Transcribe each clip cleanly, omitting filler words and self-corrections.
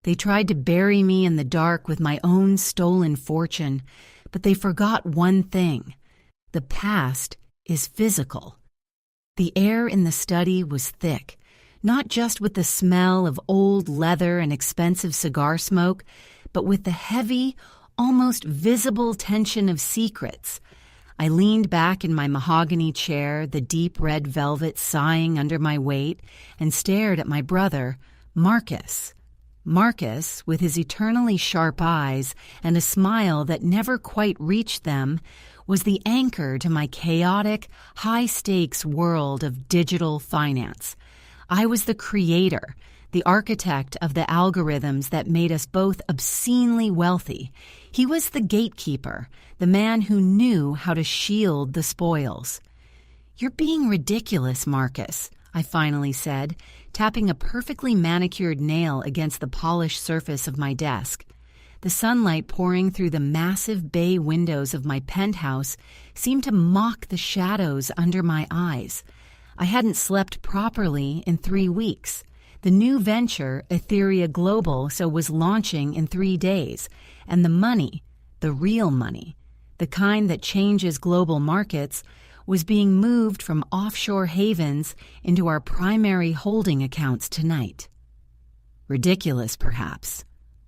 They tried to bury me in the dark with my own stolen fortune, but they forgot one thing. The past is physical. The air in the study was thick, not just with the smell of old leather and expensive cigar smoke, but with the heavy, almost visible tension of secrets. I leaned back in my mahogany chair, the deep red velvet sighing under my weight, and stared at my brother, Marcus. Marcus, with his eternally sharp eyes and a smile that never quite reached them, was the anchor to my chaotic, high-stakes world of digital finance. I was the creator, the architect of the algorithms that made us both obscenely wealthy. He was the gatekeeper, the man who knew how to shield the spoils. "You're being ridiculous, Marcus," I finally said, tapping a perfectly manicured nail against the polished surface of my desk. The sunlight pouring through the massive bay windows of my penthouse seemed to mock the shadows under my eyes. I hadn't slept properly in 3 weeks. The new venture, Etheria Global, was launching in 3 days, and the money, the real money, the kind that changes global markets, was being moved from offshore havens into our primary holding accounts tonight. "Ridiculous, perhaps,"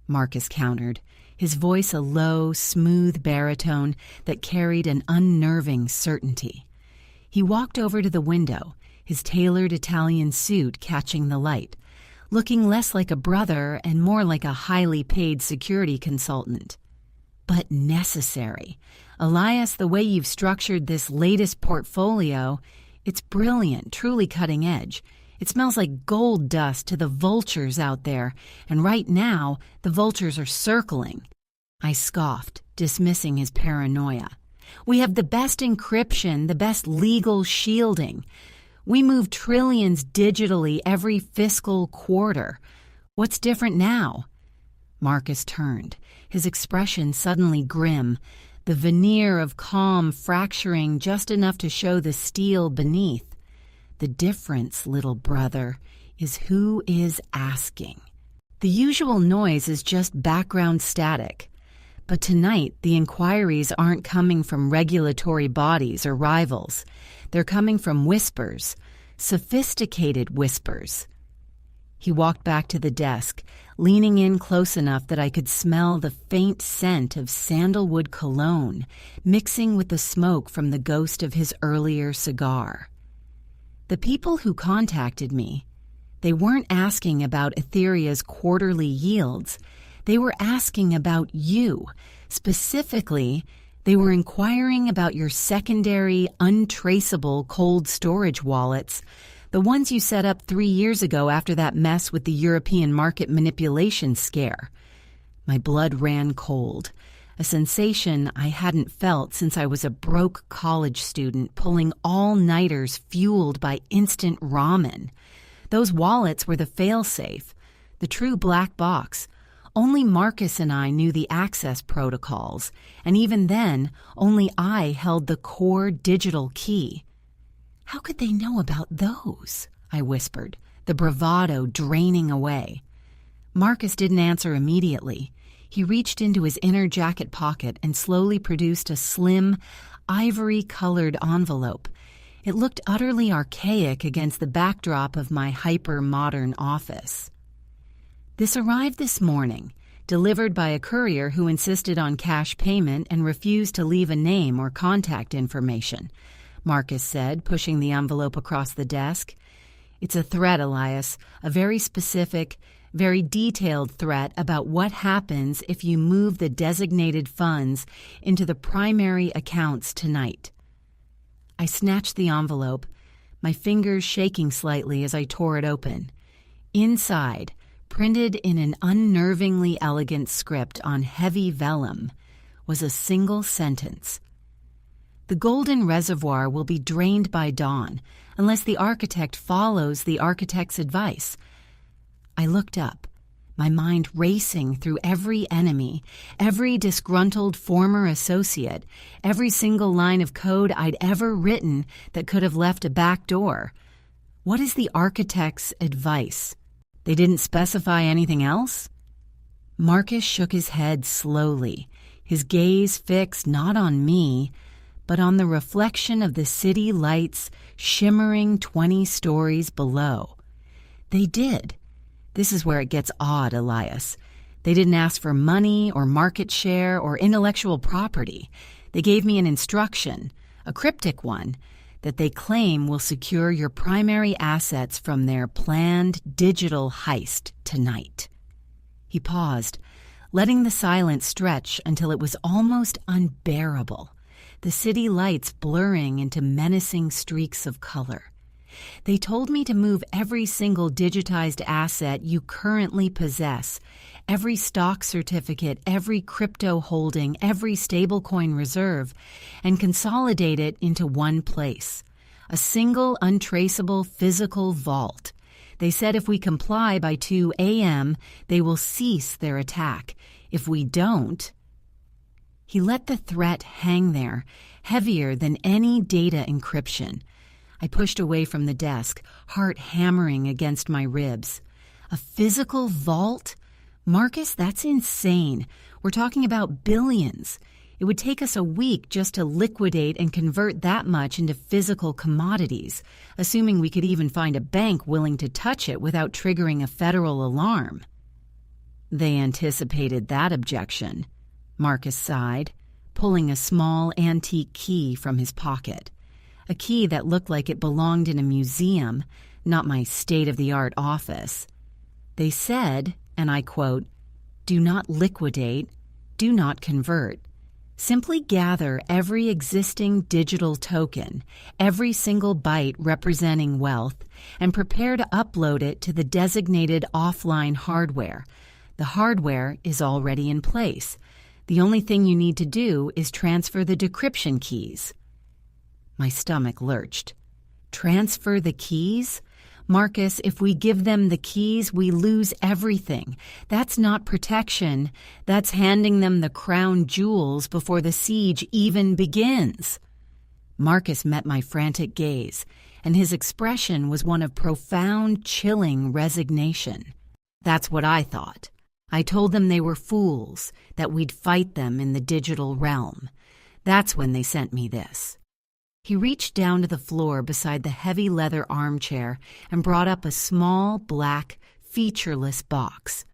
Marcus countered, his voice a low, smooth baritone that carried an unnerving certainty. He walked over to the window, his tailored Italian suit catching the light, looking less like a brother and more like a highly paid security consultant. "But necessary. Elias, the way you've structured this latest portfolio, it's brilliant, truly cutting edge. It smells like gold dust to the vultures out there, and right now, the vultures are circling." I scoffed, dismissing his paranoia. "We have the best encryption, the best legal shielding. We move trillions digitally every fiscal quarter. What's different now?" Marcus turned, his expression suddenly grim, the veneer of calm fracturing just enough to show the steel beneath. "The difference, little brother, is who is asking. The usual noise is just background static. But tonight, the inquiries aren't coming from regulatory bodies or rivals. They're coming from whispers, sophisticated whispers." He walked back to the desk, leaning in close enough that I could smell the faint scent of sandalwood cologne mixing with the smoke from the ghost of his earlier cigar. "The people who contacted me, they weren't asking about Etheria's quarterly yields. They were asking about you. Specifically, they were inquiring about your secondary, untraceable cold storage wallets, the ones you set up 3 years ago after that mess with the European market manipulation scare." My blood ran cold, a sensation I hadn't felt since I was a broke college student pulling all-nighters fueled by instant ramen. Those wallets were the fail-safe, the true black box. Only Marcus and I knew the access protocols, and even then, only I held the core digital key. "How could they know about those?" I whispered, the bravado draining away. Marcus didn't answer immediately. He reached into his inner jacket pocket and slowly produced a slim, ivory-colored envelope. It looked utterly archaic against the backdrop of my hyper-modern office. "This arrived this morning, delivered by a courier who insisted on cash payment and refused to leave a name or contact information," Marcus said, pushing the envelope across the desk. "It's a threat, Elias, a very specific, very detailed threat about what happens if you move the designated funds into the primary accounts tonight." I snatched the envelope, my fingers shaking slightly as I tore it open. Inside, printed in an unnervingly elegant script on heavy vellum, was a single sentence. "The golden reservoir will be drained by dawn, unless the architect follows the architect's advice." I looked up, my mind racing through every enemy, every disgruntled former associate, every single line of code I'd ever written that could have left a back door. What is the architect's advice? They didn't specify anything else? Marcus shook his head slowly, his gaze fixed not on me, but on the reflection of the city lights shimmering 20 stories below. They did. This is where it gets odd, Elias. They didn't ask for money or market share or intellectual property. They gave me an instruction, a cryptic one, that they claim will secure your primary assets from their planned digital heist tonight. He paused, letting the silence stretch until it was almost unbearable, the city lights blurring into menacing streaks of color. They told me to move every single digitized asset you currently possess, every stock certificate, every crypto holding, every stablecoin reserve, and consolidate it into one place, a single untraceable physical vault. They said if we comply by 2 a.m., they will cease their attack. If we don't... He let the threat hang there, heavier than any data encryption. I pushed away from the desk, heart hammering against my ribs. A physical vault? Marcus, that's insane. We're talking about billions. It would take us a week just to liquidate and convert that much into physical commodities, assuming we could even find a bank willing to touch it without triggering a federal alarm. They anticipated that objection. Marcus sighed, pulling a small antique key from his pocket. A key that looked like it belonged in a museum, not my state-of-the-art office. They said, and I quote, "Do not liquidate, do not convert. Simply gather every existing digital token, every single byte representing wealth, and prepare to upload it to the designated offline hardware. The hardware is already in place. The only thing you need to do is transfer the decryption keys." My stomach lurched. Transfer the keys? Marcus, if we give them the keys, we lose everything. That's not protection. That's handing them the crown jewels before the siege even begins. Marcus met my frantic gaze, and his expression was one of profound, chilling resignation. That's what I thought. I told them they were fools, that we'd fight them in the digital realm. That's when they sent me this. He reached down to the floor beside the heavy leather armchair and brought up a small, black, featureless box.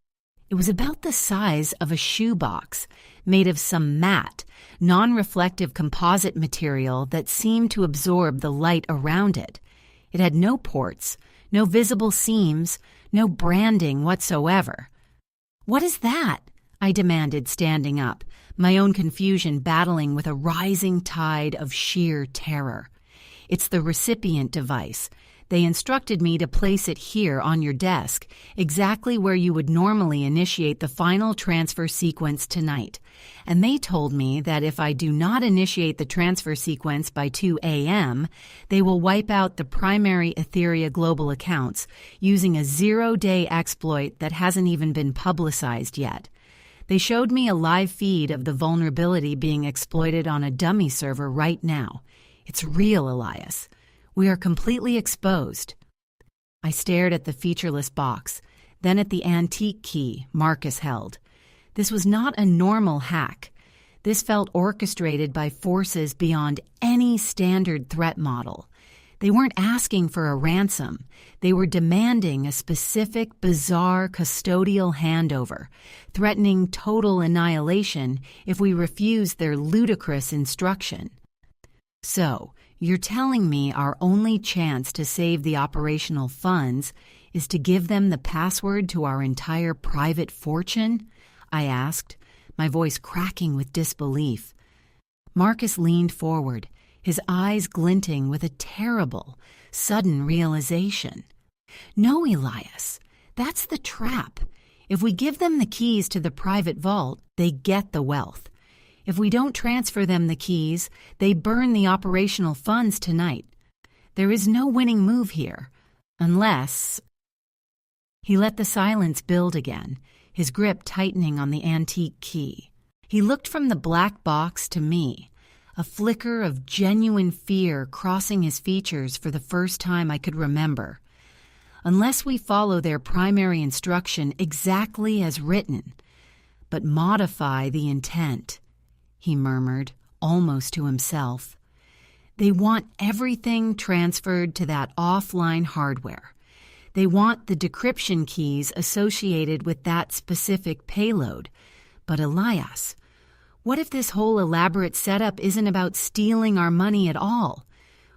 It was about the size of a shoebox, made of some matte, non-reflective composite material that seemed to absorb the light around it. It had no ports, no visible seams, no branding whatsoever. "What is that?" I demanded, standing up, my own confusion battling with a rising tide of sheer terror. "It's the recipient device. They instructed me to place it here on your desk, exactly where you would normally initiate the final transfer sequence tonight. And they told me that if I do not initiate the transfer sequence by 2 a.m., they will wipe out the primary Etheria global accounts using a 0-day exploit that hasn't even been publicized yet. They showed me a live feed of the vulnerability being exploited on a dummy server right now. It's real, Elias. We are completely exposed." I stared at the featureless box, then at the antique key Marcus held. This was not a normal hack. This felt orchestrated by forces beyond any standard threat model. They weren't asking for a ransom. They were demanding a specific, bizarre custodial handover, threatening total annihilation if we refused their ludicrous instruction. "So, you're telling me our only chance to save the operational funds is to give them the password to our entire private fortune?" I asked, my voice cracking with disbelief. Marcus leaned forward, his eyes glinting with a terrible, sudden realization. "No, Elias, that's the trap. If we give them the keys to the private vault, they get the wealth. If we don't transfer them the keys, they burn the operational funds tonight. There is no winning move here, unless..." He let the silence build again, his grip tightening on the antique key. He looked from the black box to me, a flicker of genuine fear crossing his features for the first time I could remember. "Unless we follow their primary instruction exactly as written, but modify the intent," he murmured, almost to himself. "They want everything transferred to that offline hardware. They want the decryption keys associated with that specific payload. But Elias, what if this whole elaborate setup isn't about stealing our money at all?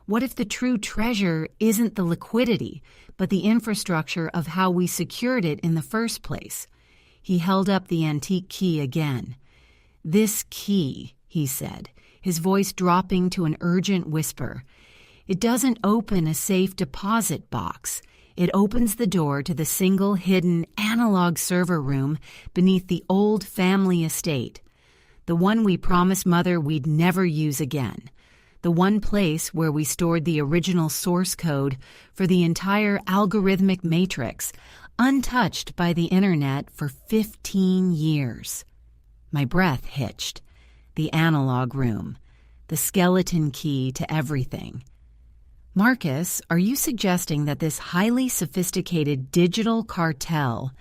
What if the true treasure isn't the liquidity, but the infrastructure of how we secured it in the first place?" He held up the antique key again. "This key," he said, his voice dropping to an urgent whisper, "it doesn't open a safe deposit box. It opens the door to the single hidden analog server room beneath the old family estate, the one we promised Mother we'd never use again, the one place where we stored the original source code for the entire algorithmic matrix, untouched by the internet for 15 years. My breath hitched. The analog room, the skeleton key to everything. "Marcus, are you suggesting that this highly sophisticated digital cartel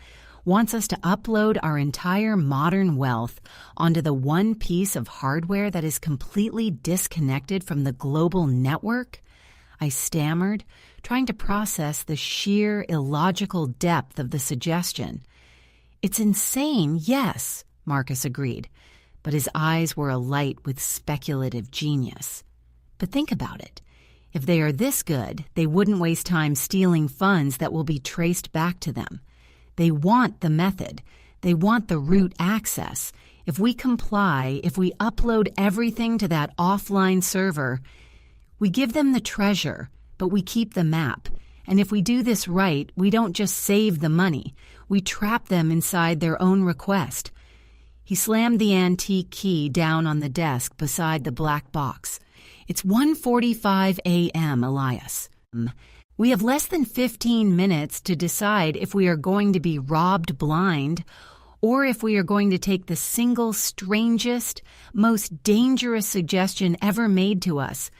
wants us to upload our entire modern wealth onto the one piece of hardware that is completely disconnected from the global network?" I stammered, trying to process the sheer illogical depth of the suggestion. "It's insane, yes," Marcus agreed, but his eyes were alight with speculative genius. "But think about it. If they are this good, they wouldn't waste time stealing funds that will be traced back to them. They want the method. They want the root access. If we comply, if we upload everything to that offline server, we give them the treasure, but we keep the map. And if we do this right, we don't just save the money. We trap them inside their own request." He slammed the antique key down on the desk beside the black box. "It's 1:45 a.m., Elias. We have less than 15 minutes to decide if we are going to be robbed blind or if we are going to take the single strangest, most dangerous suggestion ever made to us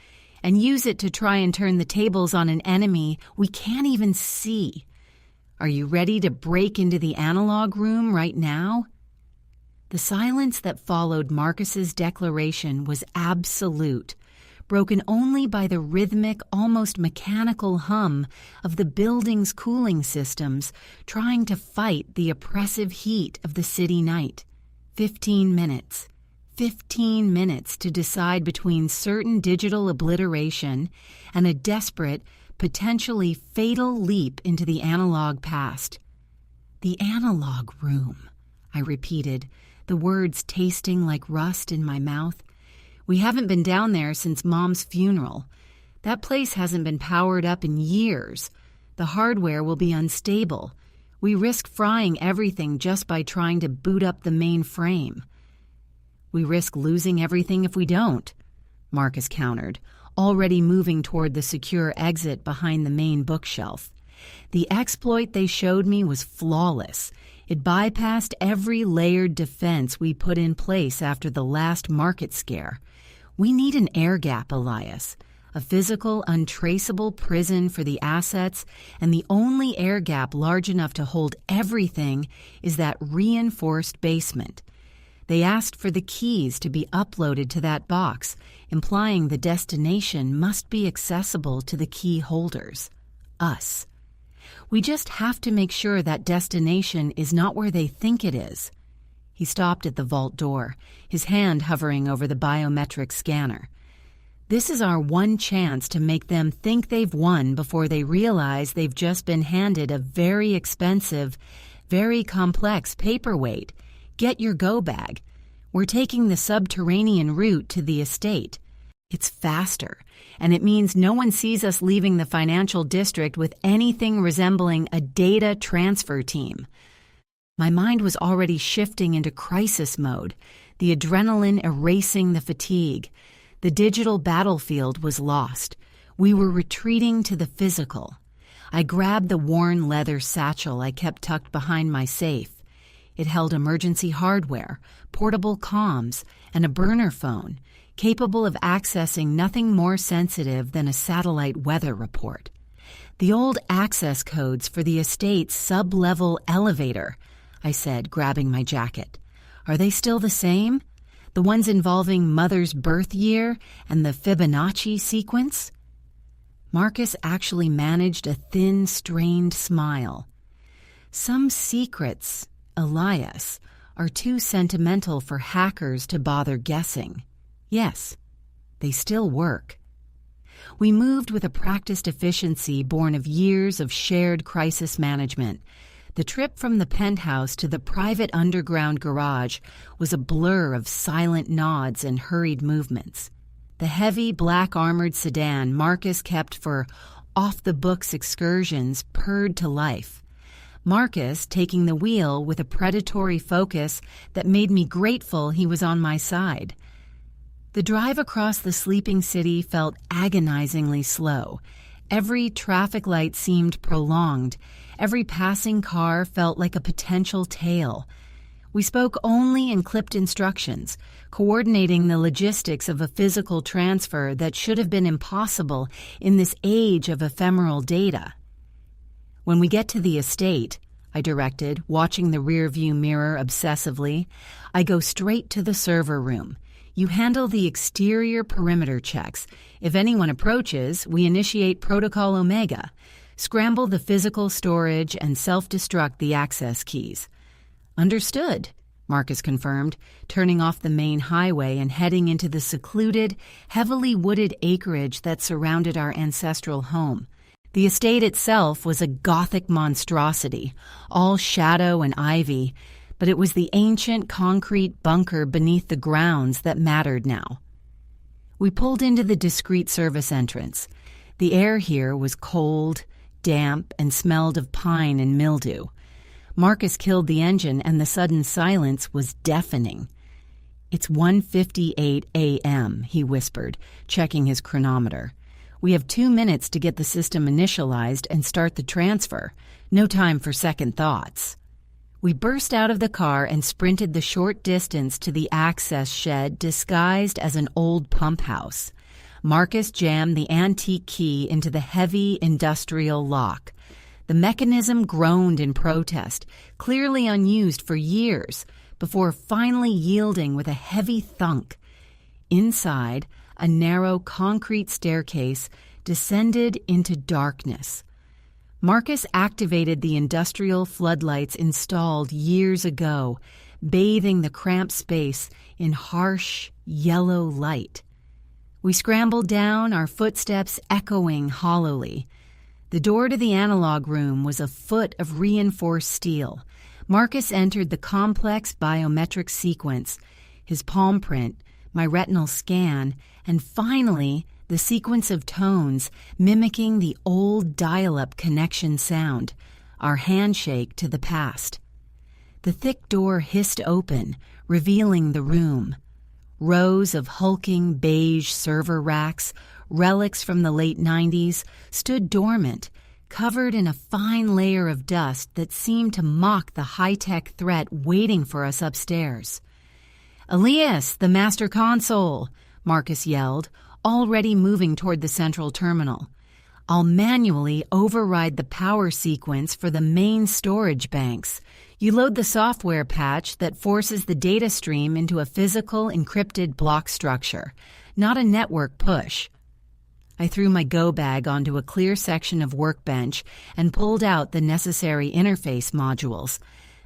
and use it to try and turn the tables on an enemy we can't even see. Are you ready to break into the analog room right now?" The silence that followed Marcus's declaration was absolute, broken only by the rhythmic, almost mechanical hum of the building's cooling systems trying to fight the oppressive heat of the city night. 15 minutes. 15 minutes to decide between certain digital obliteration and a desperate, potentially fatal leap into the analog past. "The analog room," I repeated, the words tasting like rust in my mouth. "We haven't been down there since Mom's funeral. That place hasn't been powered up in years. The hardware will be unstable. We risk frying everything just by trying to boot up the main frame." "We risk losing everything if we don't," Marcus countered, already moving toward the secure exit behind the main bookshelf. "The exploit they showed me was flawless. It bypassed every layered defense we put in place after the last market scare. We need an air gap, Elias, a physical, untraceable prison for the assets, and the only air gap large enough to hold everything is that reinforced basement. They asked for the keys to be uploaded to that box, implying the destination must be accessible to the key holders, us. We just have to make sure that destination is not where they think it is." He stopped at the vault door, his hand hovering over the biometric scanner. "This is our one chance to make them think they've won before they realize they've just been handed a very expensive, very complex paperweight. Get your go bag. We're taking the subterranean route to the estate. It's faster, and it means no one sees us leaving the financial district with anything resembling a data transfer team." My mind was already shifting into crisis mode, the adrenaline erasing the fatigue. The digital battlefield was lost. We were retreating to the physical. I grabbed the worn leather satchel I kept tucked behind my safe. It held emergency hardware, portable comms, and a burner phone, capable of accessing nothing more sensitive than a satellite weather report. "The old access codes for the estate's sub-level elevator," I said, grabbing my jacket. Are they still the same? The ones involving Mother's birth year and the Fibonacci sequence? Marcus actually managed a thin, strained smile. Some secrets, Elias, are too sentimental for hackers to bother guessing. Yes, they still work. We moved with a practiced efficiency born of years of shared crisis management. The trip from the penthouse to the private underground garage was a blur of silent nods and hurried movements. The heavy, black-armored sedan Marcus kept for off-the-books excursions purred to life. Marcus taking the wheel with a predatory focus that made me grateful he was on my side. The drive across the sleeping city felt agonizingly slow. Every traffic light seemed prolonged. Every passing car felt like a potential tale. We spoke only in clipped instructions, coordinating the logistics of a physical transfer that should have been impossible in this age of ephemeral data. When we get to the estate, I directed, watching the rearview mirror obsessively, I go straight to the server room. You handle the exterior perimeter checks. If anyone approaches, we initiate Protocol Omega, scramble the physical storage, and self-destruct the access keys. Understood, Marcus confirmed, turning off the main highway and heading into the secluded, heavily wooded acreage that surrounded our ancestral home. The estate itself was a Gothic monstrosity, all shadow and ivy, but it was the ancient concrete bunker beneath the grounds that mattered now. We pulled into the discreet service entrance. The air here was cold, damp, and smelled of pine and mildew. Marcus killed the engine, and the sudden silence was deafening. "It's 1:58 a.m., he whispered, checking his chronometer. "We have 2 minutes to get the system initialized and start the transfer. No time for second thoughts." We burst out of the car and sprinted the short distance to the access shed disguised as an old pump house. Marcus jammed the antique key into the heavy industrial lock. The mechanism groaned in protest, clearly unused for years, before finally yielding with a heavy thunk. Inside, a narrow concrete staircase descended into darkness. Marcus activated the industrial floodlights installed years ago, bathing the cramped space in harsh, yellow light. We scrambled down, our footsteps echoing hollowly. The door to the analog room was a foot of reinforced steel. Marcus entered the complex biometric sequence, his palm print, my retinal scan, and finally the sequence of tones mimicking the old dial-up connection sound, our handshake to the past. The thick door hissed open, revealing the room. Rows of hulking beige server racks, relics from the late 90s, stood dormant, covered in a fine layer of dust that seemed to mock the high-tech threat waiting for us upstairs. "Elias, the master console!" Marcus yelled, already moving toward the central terminal. "I'll manually override the power sequence for the main storage banks. You load the software patch that forces the data stream into a physical encrypted block structure, not a network push." I threw my go bag onto a clear section of Workbench and pulled out the necessary interface modules.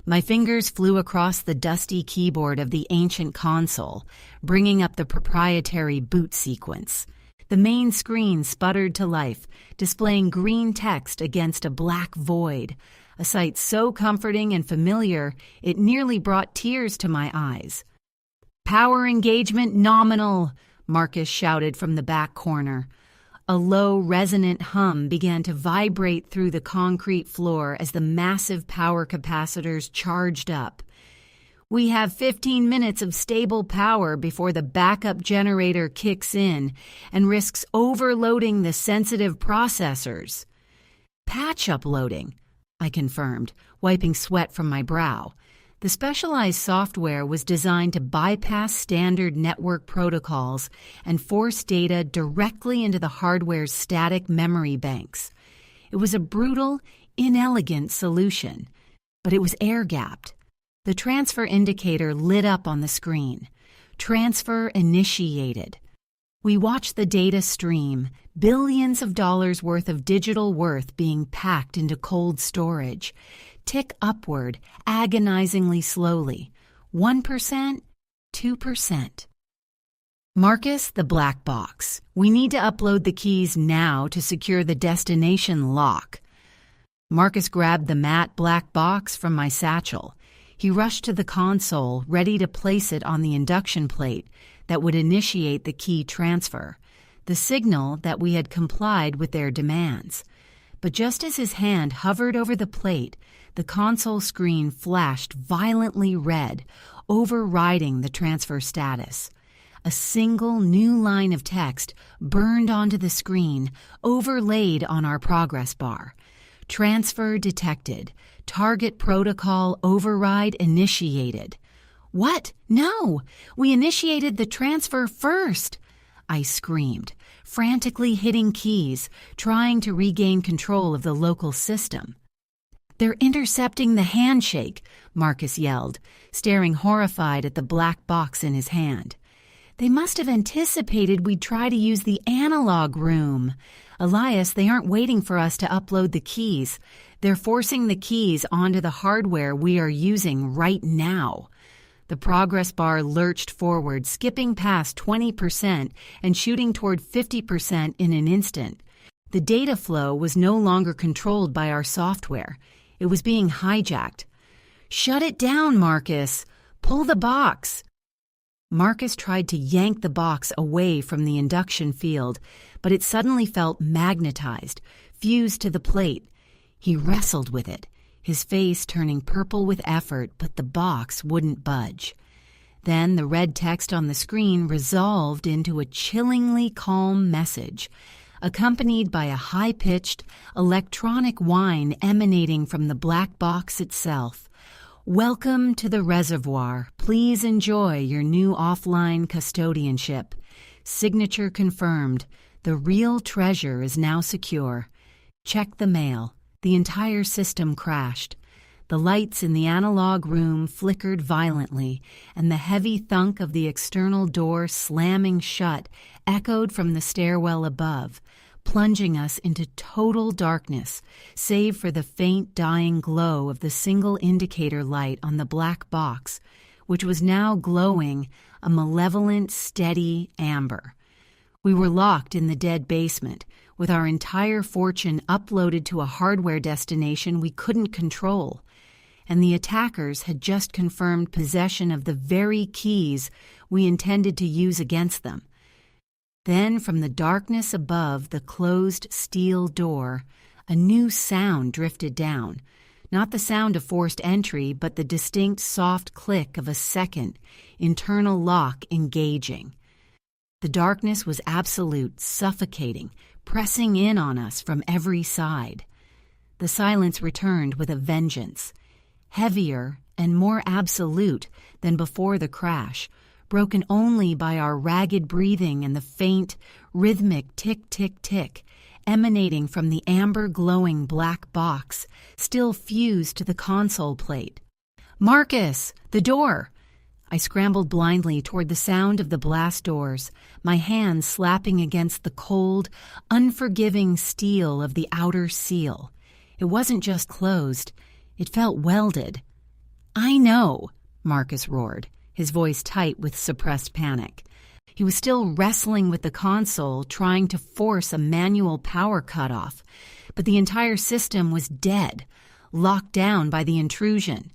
My fingers flew across the dusty keyboard of the ancient console, bringing up the proprietary boot sequence. The main screen sputtered to life, displaying green text against a black void, a sight so comforting and familiar it nearly brought tears to my eyes. "Power engagement nominal," Marcus shouted from the back corner. A low, resonant hum began to vibrate through the concrete floor as the massive power capacitors charged up. "We have 15 minutes of stable power before the backup generator kicks in and risks overloading the sensitive processors." "Patch uploading," I confirmed, wiping sweat from my brow. The specialized software was designed to bypass standard network protocols and force data directly into the hardware's static memory banks. It was a brutal, inelegant solution, but it was air-gapped. The transfer indicator lit up on the screen. Transfer initiated. We watched the data stream, billions of dollars worth of digital worth being packed into cold storage, tick upward agonizingly slowly. 1%, 2%. Marcus, the black box. We need to upload the keys now to secure the destination lock. Marcus grabbed the matte black box from my satchel. He rushed to the console, ready to place it on the induction plate that would initiate the key transfer, the signal that we had complied with their demands. But just as his hand hovered over the plate, the console screen flashed violently red, overriding the transfer status. A single new line of text burned onto the screen, overlaid on our progress bar. Transfer detected. Target protocol override initiated. What? No! We initiated the transfer first! I screamed, frantically hitting keys, trying to regain control of the local system. They're intercepting the handshake, Marcus yelled, staring horrified at the black box in his hand. They must have anticipated we'd try to use the analog room. Elias, they aren't waiting for us to upload the keys. They're forcing the keys onto the hardware we are using right now. The progress bar lurched forward, skipping past 20% and shooting toward 50% in an instant. The data flow was no longer controlled by our software. It was being hijacked. Shut it down, Marcus. Pull the box. Marcus tried to yank the box away from the induction field, but it suddenly felt magnetized, fused to the plate. He wrestled with it, his face turning purple with effort, but the box wouldn't budge. Then the red text on the screen resolved into a chillingly calm message, accompanied by a high-pitched, electronic whine emanating from the black box itself. Welcome to the reservoir. Please enjoy your new offline custodianship. Signature confirmed. The real treasure is now secure. Check the mail. The entire system crashed. The lights in the analog room flickered violently, and the heavy thunk of the external door slamming shut echoed from the stairwell above, plunging us into total darkness, save for the faint dying glow of the single indicator light on the black box, which was now glowing a malevolent, steady amber. We were locked in the dead basement, with our entire fortune uploaded to a hardware destination we couldn't control, and the attackers had just confirmed possession of the very keys we intended to use against them. Then, from the darkness above the closed steel door, a new sound drifted down. Not the sound of forced entry, but the distinct soft click of a second, internal lock engaging. The darkness was absolute, suffocating, pressing in on us from every side. The silence returned with a vengeance, heavier and more absolute than before the crash, broken only by our ragged breathing and the faint, rhythmic tick-tick-tick emanating from the amber-glowing black box still fused to the console plate. Marcus! The door! I scrambled blindly toward the sound of the blast doors, my hands slapping against the cold, unforgiving steel of the outer seal. It wasn't just closed. It felt welded. I know, Marcus roared, his voice tight with suppressed panic. He was still wrestling with the console, trying to force a manual power cutoff, but the entire system was dead, locked down by the intrusion.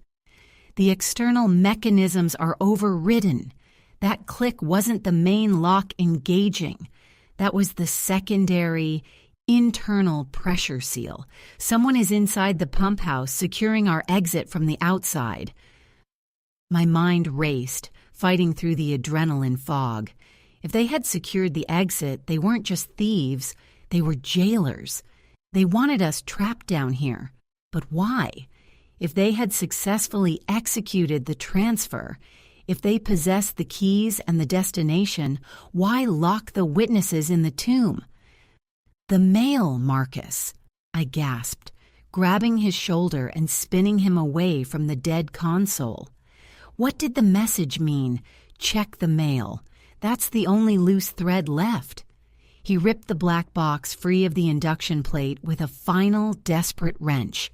The external mechanisms are overridden. That click wasn't the main lock engaging. That was the secondary, internal pressure seal. Someone is inside the pump house, securing our exit from the outside. My mind raced, fighting through the adrenaline fog. If they had secured the exit, they weren't just thieves, they were jailers. They wanted us trapped down here. But why? If they had successfully executed the transfer, if they possessed the keys and the destination, why lock the witnesses in the tomb? The mail, Marcus, I gasped, grabbing his shoulder and spinning him away from the dead console. What did the message mean? Check the mail. That's the only loose thread left. He ripped the black box free of the induction plate with a final, desperate wrench.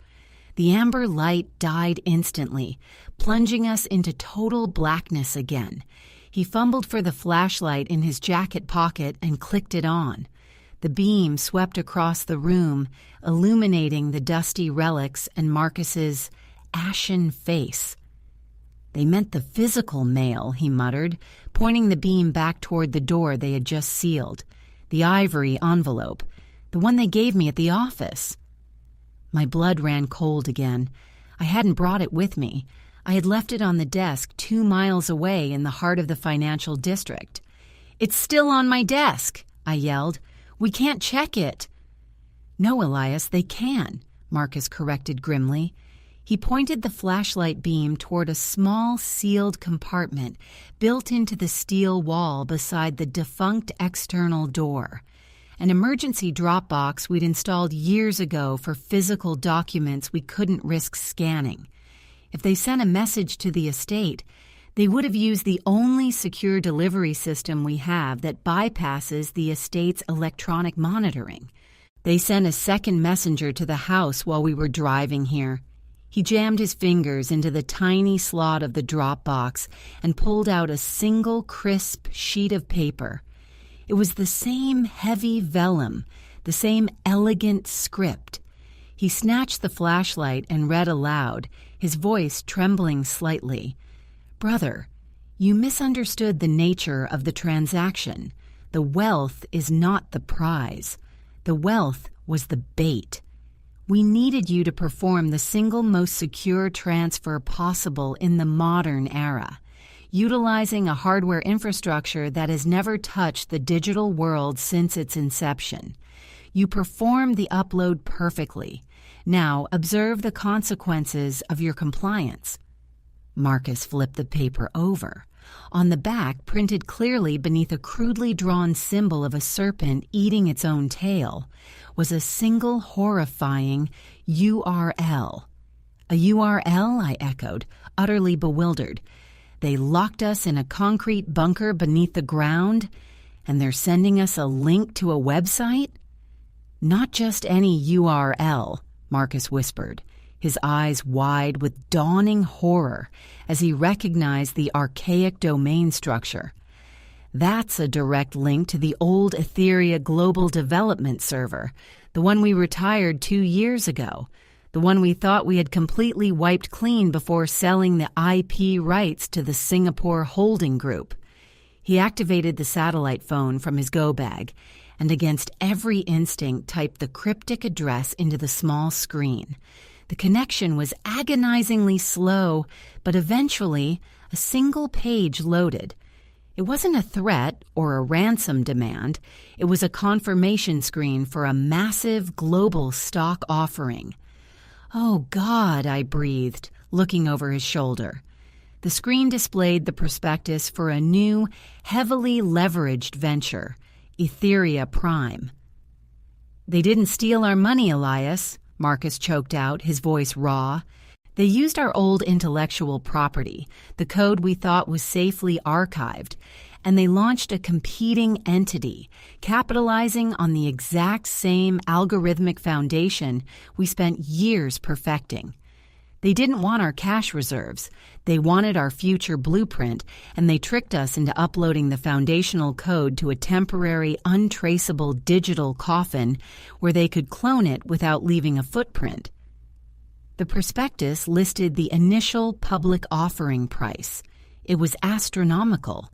The amber light died instantly, plunging us into total blackness again. He fumbled for the flashlight in his jacket pocket and clicked it on. The beam swept across the room, illuminating the dusty relics and Marcus's ashen face. They meant the physical mail, he muttered, pointing the beam back toward the door they had just sealed. The ivory envelope, the one they gave me at the office. My blood ran cold again. I hadn't brought it with me. I had left it on the desk 2 miles away in the heart of the financial district. "It's still on my desk," I yelled. "We can't check it." "No, Elias, they can," Marcus corrected grimly. He pointed the flashlight beam toward a small sealed compartment built into the steel wall beside the defunct external door. An emergency drop box we'd installed years ago for physical documents we couldn't risk scanning. If they sent a message to the estate, they would have used the only secure delivery system we have that bypasses the estate's electronic monitoring. They sent a second messenger to the house while we were driving here. He jammed his fingers into the tiny slot of the drop box and pulled out a single crisp sheet of paper. It was the same heavy vellum, the same elegant script. He snatched the flashlight and read aloud, his voice trembling slightly. "Brother, you misunderstood the nature of the transaction. The wealth is not the prize. The wealth was the bait. We needed you to perform the single most secure transfer possible in the modern era, utilizing a hardware infrastructure that has never touched the digital world since its inception. You performed the upload perfectly. Now observe the consequences of your compliance." Marcus flipped the paper over. On the back, printed clearly beneath a crudely drawn symbol of a serpent eating its own tail, was a single horrifying URL. "A URL?" I echoed, utterly bewildered. "They locked us in a concrete bunker beneath the ground, and they're sending us a link to a website?" "Not just any URL," Marcus whispered, his eyes wide with dawning horror as he recognized the archaic domain structure. "That's a direct link to the old Etheria Global Development Server, the one we retired 2 years ago, the one we thought we had completely wiped clean before selling the IP rights to the Singapore Holding Group." He activated the satellite phone from his go bag and against every instinct typed the cryptic address into the small screen. The connection was agonizingly slow, but eventually a single page loaded. It wasn't a threat or a ransom demand. It was a confirmation screen for a massive global stock offering. "Oh, God," I breathed, looking over his shoulder. The screen displayed the prospectus for a new, heavily leveraged venture, Etheria Prime. "They didn't steal our money, Elias," Marcus choked out, his voice raw. "They used our old intellectual property, the code we thought was safely archived, and they launched a competing entity, capitalizing on the exact same algorithmic foundation we spent years perfecting. They didn't want our cash reserves. They wanted our future blueprint, and they tricked us into uploading the foundational code to a temporary, untraceable digital coffin where they could clone it without leaving a footprint." The prospectus listed the initial public offering price. It was astronomical.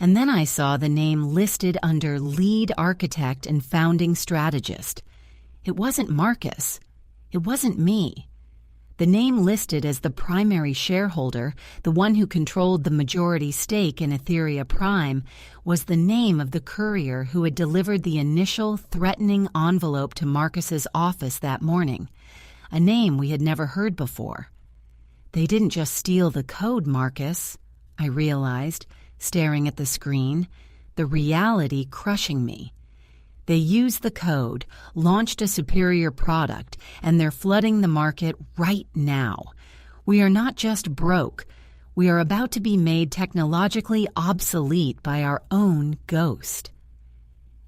And then I saw the name listed under lead architect and founding strategist. It wasn't Marcus. It wasn't me. The name listed as the primary shareholder, the one who controlled the majority stake in Etheria Prime, was the name of the courier who had delivered the initial threatening envelope to Marcus's office that morning, a name we had never heard before. "They didn't just steal the code, Marcus," I realized, staring at the screen, the reality crushing me. They used the code, launched a superior product, and they're flooding the market right now. We are not just broke. We are about to be made technologically obsolete by our own ghost.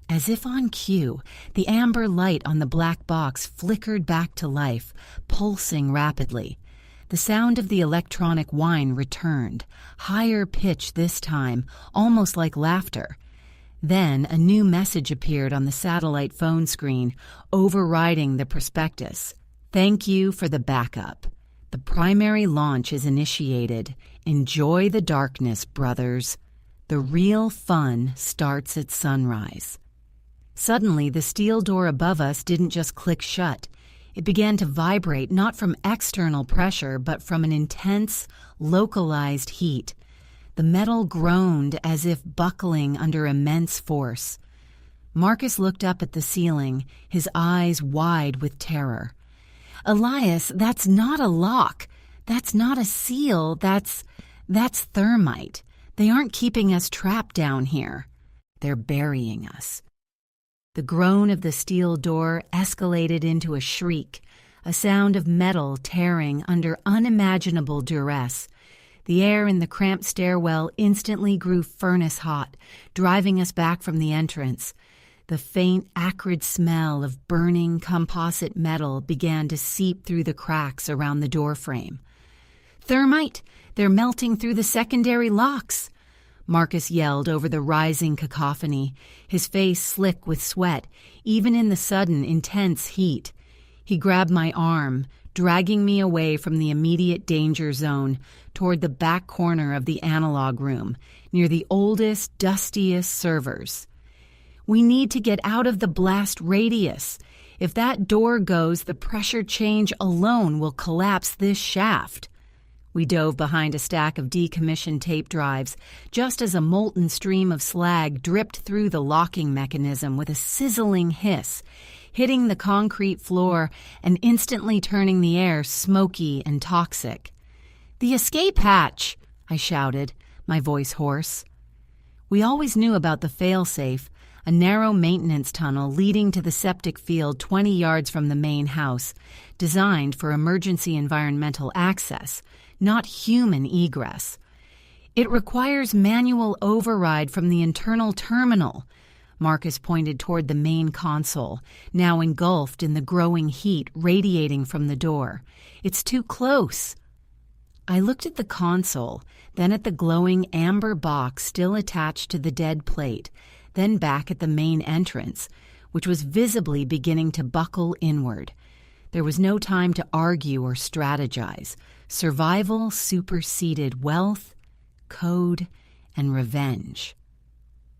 As if on cue, the amber light on the black box flickered back to life, pulsing rapidly. The sound of the electronic whine returned, higher pitch this time, almost like laughter. Then a new message appeared on the satellite phone screen, overriding the prospectus. Thank you for the backup. The primary launch is initiated. Enjoy the darkness, brothers. The real fun starts at sunrise. Suddenly, the steel door above us didn't just click shut. It began to vibrate not from external pressure, but from an intense, localized heat. The metal groaned as if buckling under immense force. Marcus looked up at the ceiling, his eyes wide with terror. Elias, that's not a lock. That's not a seal. That's thermite. They aren't keeping us trapped down here. They're burying us. The groan of the steel door escalated into a shriek, a sound of metal tearing under unimaginable duress. The air in the cramped stairwell instantly grew furnace hot, driving us back from the entrance. The faint, acrid smell of burning composite metal began to seep through the cracks around the doorframe. "Thermite! They're melting through the secondary locks!" Marcus yelled over the rising cacophony, his face slick with sweat, even in the sudden, intense heat. He grabbed my arm, dragging me away from the immediate danger zone toward the back corner of the analog room, near the oldest, dustiest servers. "We need to get out of the blast radius. If that door goes, the pressure change alone will collapse this shaft." We dove behind a stack of decommissioned tape drives, just as a molten stream of slag dripped through the locking mechanism with a sizzling hiss, hitting the concrete floor and instantly turning the air smoky and toxic. "The escape hatch!" I shouted, my voice hoarse. We always knew about the failsafe, a narrow maintenance tunnel leading to the septic field 20 yards from the main house, designed for emergency environmental access, not human egress. "It requires manual override from the internal terminal." Marcus pointed toward the main console, now engulfed in the growing heat radiating from the door. "It's too close." I looked at the console, then at the glowing amber box still attached to the dead plate, then back at the main entrance, which was visibly beginning to buckle inward. There was no time to argue or strategize. Survival superseded wealth, code, and revenge.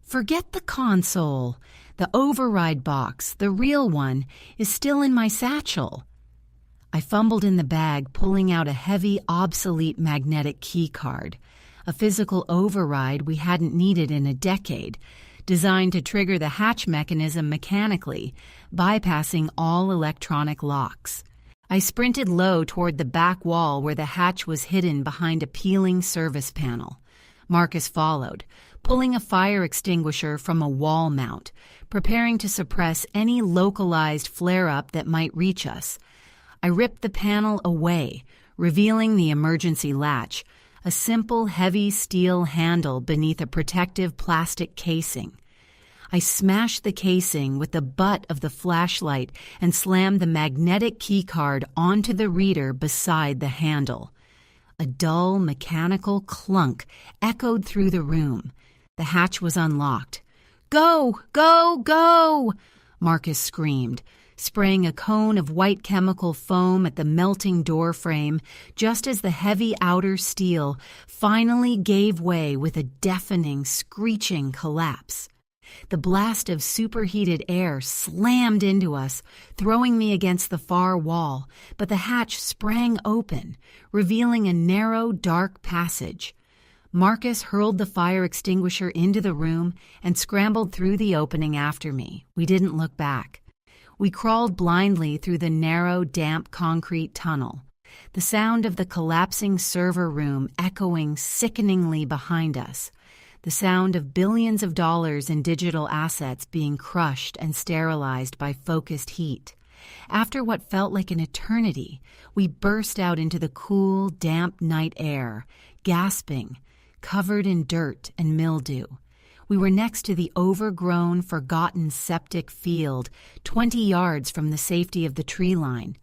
"Forget the console. The override box, the real one, is still in my satchel." I fumbled in the bag, pulling out a heavy, obsolete magnetic key card, a physical override we hadn't needed in a decade, designed to trigger the hatch mechanism mechanically, bypassing all electronic locks. I sprinted low toward the back wall where the hatch was hidden behind a peeling service panel. Marcus followed, pulling a fire extinguisher from a wall mount, preparing to suppress any localized flare-up that might reach us. I ripped the panel away, revealing the emergency latch, a simple, heavy steel handle beneath a protective plastic casing. I smashed the casing with the butt of the flashlight and slammed the magnetic keycard onto the reader beside the handle. A dull, mechanical clunk echoed through the room. The hatch was unlocked. "Go! Go! Go!" Marcus screamed, spraying a cone of white chemical foam at the melting door frame just as the heavy outer steel finally gave way with a deafening, screeching collapse. The blast of superheated air slammed into us, throwing me against the far wall, but the hatch sprang open, revealing a narrow, dark passage. Marcus hurled the fire extinguisher into the room and scrambled through the opening after me. We didn't look back. We crawled blindly through the narrow, damp concrete tunnel, the sound of the collapsing server room echoing sickeningly behind us, the sound of billions of dollars in digital assets being crushed and sterilized by focused heat. After what felt like an eternity, we burst out into the cool, damp night air, gasping, covered in dirt and mildew. We were next to the overgrown, forgotten septic field, 20 yards from the safety of the tree line.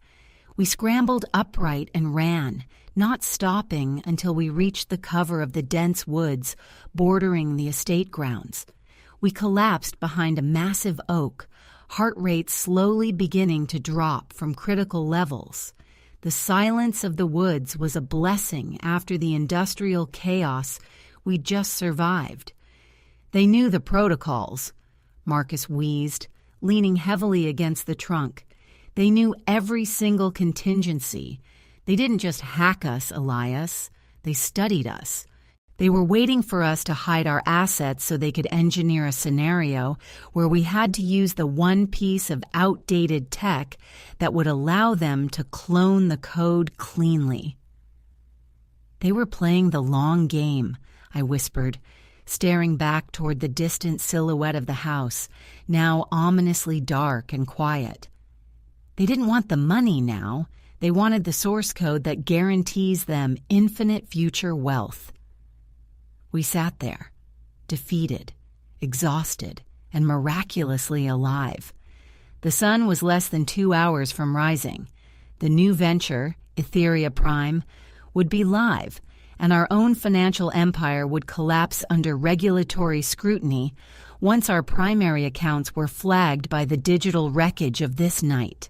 We scrambled upright and ran, not stopping until we reached the cover of the dense woods bordering the estate grounds. We collapsed behind a massive oak, heart rate slowly beginning to drop from critical levels. The silence of the woods was a blessing after the industrial chaos we'd just survived. They knew the protocols, Marcus wheezed, leaning heavily against the trunk. They knew every single contingency. They didn't just hack us, Elias. They studied us. They were waiting for us to hide our assets so they could engineer a scenario where we had to use the one piece of outdated tech that would allow them to clone the code cleanly. They were playing the long game, I whispered, staring back toward the distant silhouette of the house, now ominously dark and quiet. They didn't want the money now. They wanted the source code that guarantees them infinite future wealth. We sat there, defeated, exhausted, and miraculously alive. The sun was less than 2 hours from rising. The new venture, Etheria Prime, would be live, and our own financial empire would collapse under regulatory scrutiny once our primary accounts were flagged by the digital wreckage of this night.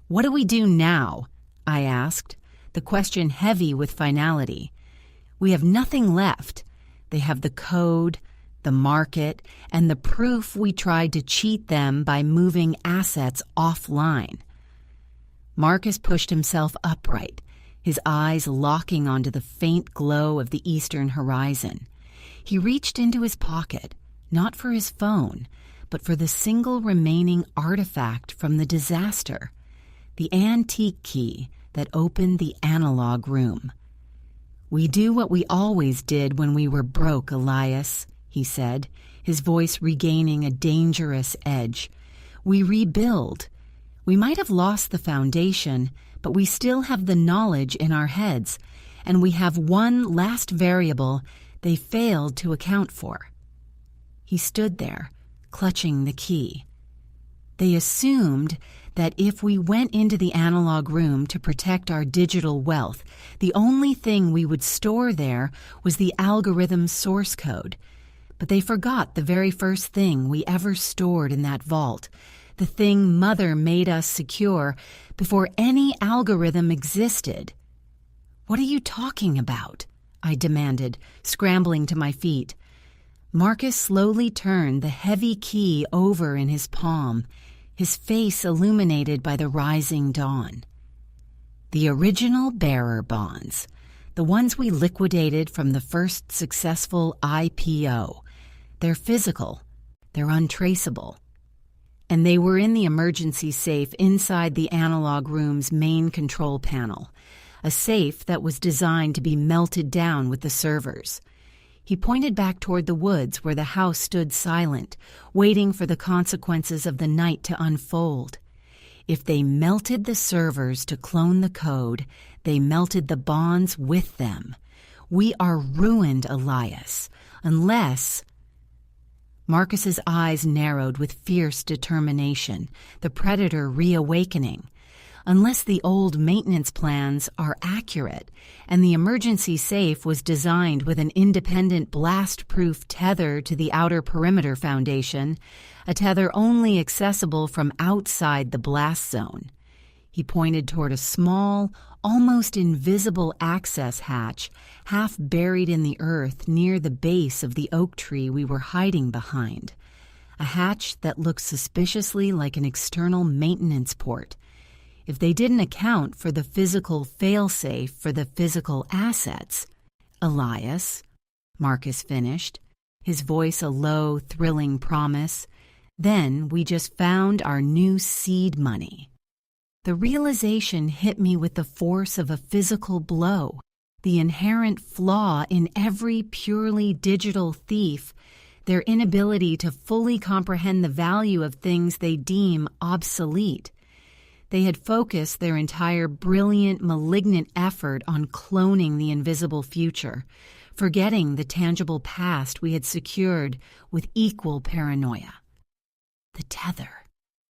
"What do we do now?" I asked, the question heavy with finality. "We have nothing left. They have the code, the market, and the proof we tried to cheat them by moving assets offline." Marcus pushed himself upright, his eyes locking onto the faint glow of the eastern horizon. He reached into his pocket, not for his phone, but for the single remaining artifact from the disaster, the antique key that opened the analog room. "We do what we always did when we were broke, Elias," he said, his voice regaining a dangerous edge. "We rebuild. We might have lost the foundation, but we still have the knowledge in our heads, and we have one last variable they failed to account for." He stood there, clutching the key. "They assumed that if we went into the analog room to protect our digital wealth, the only thing we would store there was the algorithm's source code. But they forgot the very first thing we ever stored in that vault, the thing Mother made us secure before any algorithm existed." "What are you talking about?" I demanded, scrambling to my feet. Marcus slowly turned the heavy key over in his palm, his face illuminated by the rising dawn. "The original bearer bonds, the ones we liquidated from the first successful IPO. They're physical, they're untraceable. And they were in the emergency safe inside the analog room's main control panel, a safe that was designed to be melted down with the servers." He pointed back toward the woods where the house stood silent, waiting for the consequences of the night to unfold. "If they melted the servers to clone the code, they melted the bonds with them. We are ruined, Elias, unless—" Marcus's eyes narrowed with fierce determination, the predator reawakening. "Unless the old maintenance plans are accurate, and the emergency safe was designed with an independent blast-proof tether to the outer perimeter foundation, a tether only accessible from outside the blast zone." He pointed toward a small, almost invisible access hatch, half buried in the earth near the base of the oak tree we were hiding behind. A hatch that looked suspiciously like an external maintenance port. If they didn't account for the physical failsafe for the physical assets, "Elias," Marcus finished, his voice a low, thrilling promise, "then we just found our new seed money." The realization hit me with the force of a physical blow, the inherent flaw in every purely digital thief, their inability to fully comprehend the value of things they deem obsolete. They had focused their entire brilliant, malignant effort on cloning the invisible future, forgetting the tangible past we had secured with equal paranoia. The tether,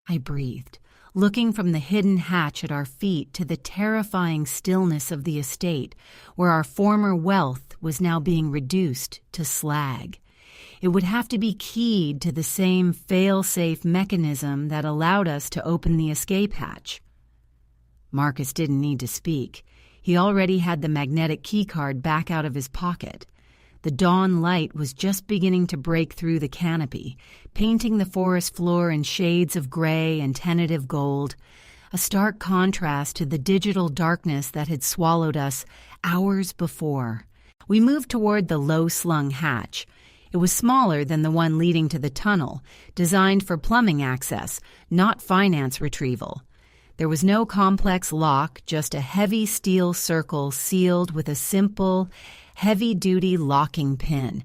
I breathed, looking from the hidden hatch at our feet to the terrifying stillness of the estate, where our former wealth was now being reduced to slag. It would have to be keyed to the same fail-safe mechanism that allowed us to open the escape hatch. Marcus didn't need to speak. He already had the magnetic keycard back out of his pocket. The dawn light was just beginning to break through the canopy, painting the forest floor in shades of gray and tentative gold, a stark contrast to the digital darkness that had swallowed us hours before. We moved toward the low-slung hatch. It was smaller than the one leading to the tunnel, designed for plumbing access, not finance retrieval. There was no complex lock, just a heavy steel circle sealed with a simple, heavy-duty locking pin,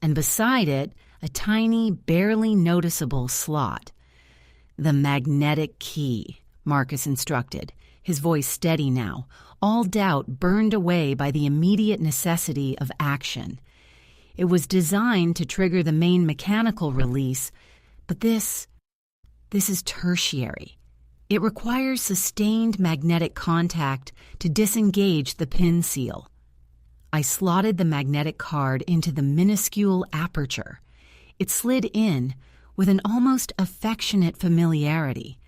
and beside it, a tiny, barely noticeable slot. "The magnetic key," Marcus instructed, his voice steady now, all doubt burned away by the immediate necessity of action. It was designed to trigger the main mechanical release, but this is tertiary. It requires sustained magnetic contact to disengage the pin seal. I slotted the magnetic card into the minuscule aperture. It slid in with an almost affectionate familiarity.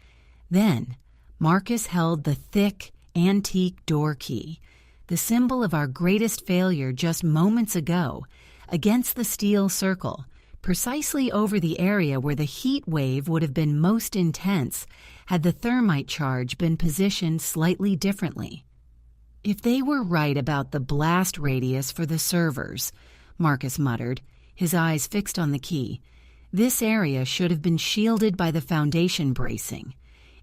Then, Marcus held the thick, antique door key, the symbol of our greatest failure just moments ago, against the steel circle, precisely over the area where the heat wave would have been most intense had the thermite charge been positioned slightly differently. "If they were right about the blast radius for the servers," Marcus muttered, his eyes fixed on the key, "this area should have been shielded by the foundation bracing.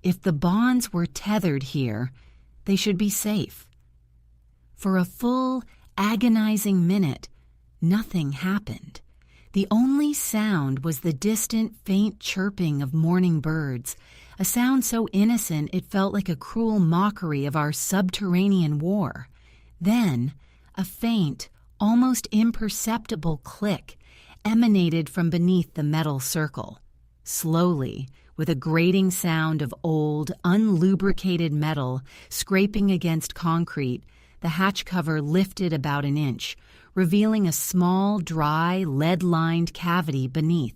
If the bonds were tethered here, they should be safe." For a full, agonizing minute, nothing happened. The only sound was the distant, faint chirping of morning birds, a sound so innocent it felt like a cruel mockery of our subterranean war. Then, a faint, almost imperceptible click emanated from beneath the metal circle. Slowly, with a grating sound of old, unlubricated metal scraping against concrete, the hatch cover lifted about an inch, revealing a small, dry, lead-lined cavity beneath.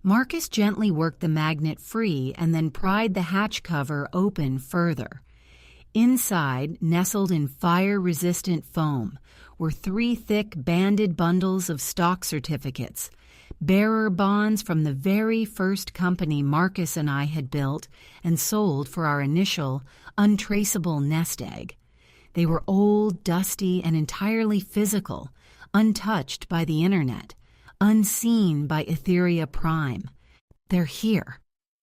Marcus gently worked the magnet free and then pried the hatch cover open further. Inside, nestled in fire-resistant foam, were 3 thick, banded bundles of stock certificates, bearer bonds from the very first company Marcus and I had built and sold for our initial, untraceable nest egg. They were old, dusty, and entirely physical, untouched by the internet, unseen by Etheria Prime. "They're here,"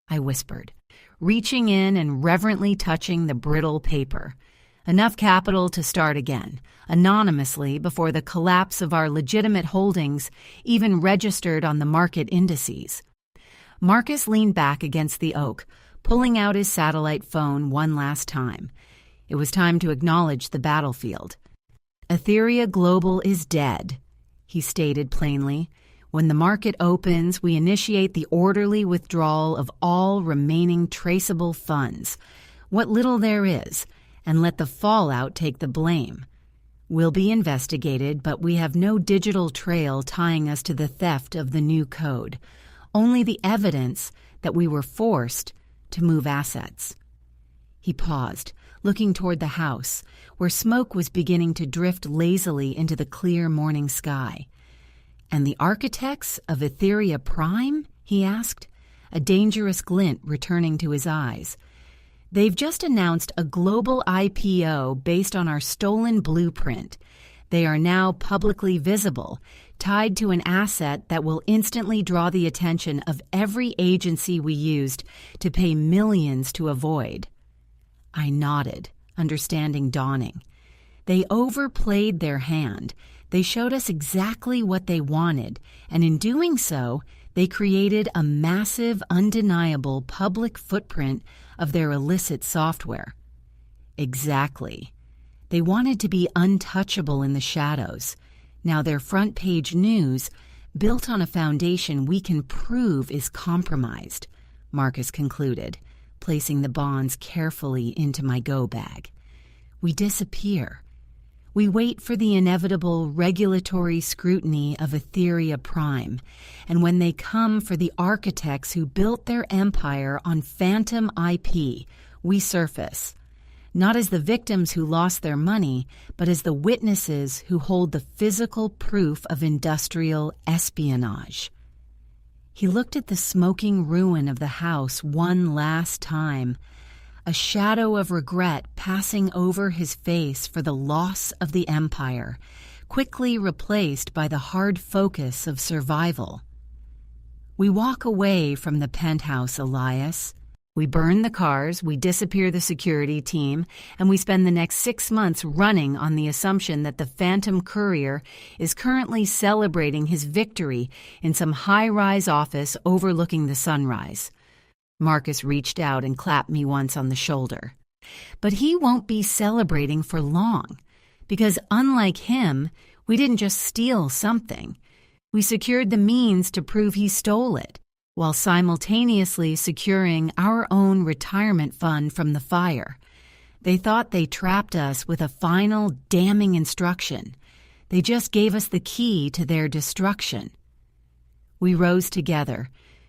I whispered, reaching in and reverently touching the brittle paper. Enough capital to start again, anonymously before the collapse of our legitimate holdings even registered on the market indices. Marcus leaned back against the oak, pulling out his satellite phone one last time. It was time to acknowledge the battlefield. "Etheria Global is dead," he stated plainly. "When the market opens, we initiate the orderly withdrawal of all remaining traceable funds, what little there is, and let the fallout take the blame. We'll be investigated, but we have no digital trail tying us to the theft of the new code, only the evidence that we were forced to move assets." He paused, looking toward the house, where smoke was beginning to drift lazily into the clear morning sky. "And the architects of Etheria Prime?" he asked, a dangerous glint returning to his eyes. "They've just announced a global IPO based on our stolen blueprint. They are now publicly visible, tied to an asset that will instantly draw the attention of every agency we used to pay millions to avoid." I nodded, understanding dawning. They overplayed their hand. They showed us exactly what they wanted, and in doing so, They created a massive, undeniable public footprint of their illicit software. Exactly. They wanted to be untouchable in the shadows. Now their front-page news, built on a foundation we can prove is compromised, Marcus concluded, placing the bonds carefully into my go bag. We disappear. We wait for the inevitable regulatory scrutiny of Etheria Prime, and when they come for the architects who built their empire on phantom IP, we surface, not as the victims who lost their money, but as the witnesses who hold the physical proof of industrial espionage. He looked at the smoking ruin of the house one last time, a shadow of regret passing over his face for the loss of the empire, quickly replaced by the hard focus of survival. We walk away from the penthouse, Elias. We burn the cars, we disappear the security team, and we spend the next 6 months running on the assumption that the Phantom Courier is currently celebrating his victory in some high-rise office overlooking the sunrise. Marcus reached out and clapped me once on the shoulder. But he won't be celebrating for long, because unlike him, we didn't just steal something. We secured the means to prove he stole it, while simultaneously securing our own retirement fund from the fire. They thought they trapped us with a final damning instruction. They just gave us the key to their destruction. We rose together,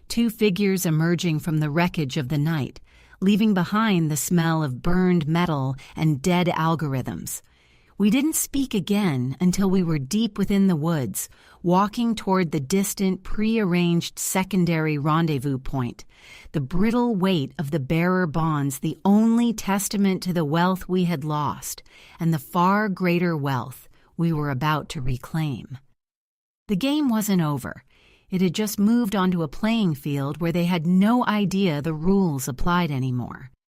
2 figures emerging from the wreckage of the night, leaving behind the smell of burned metal and dead algorithms. We didn't speak again until we were deep within the woods, walking toward the distant, pre-arranged secondary rendezvous point, the brittle weight of the bearer bonds the only testament to the wealth we had lost and the far greater wealth we were about to reclaim. The game wasn't over. It had just moved onto a playing field where they had no idea the rules applied anymore.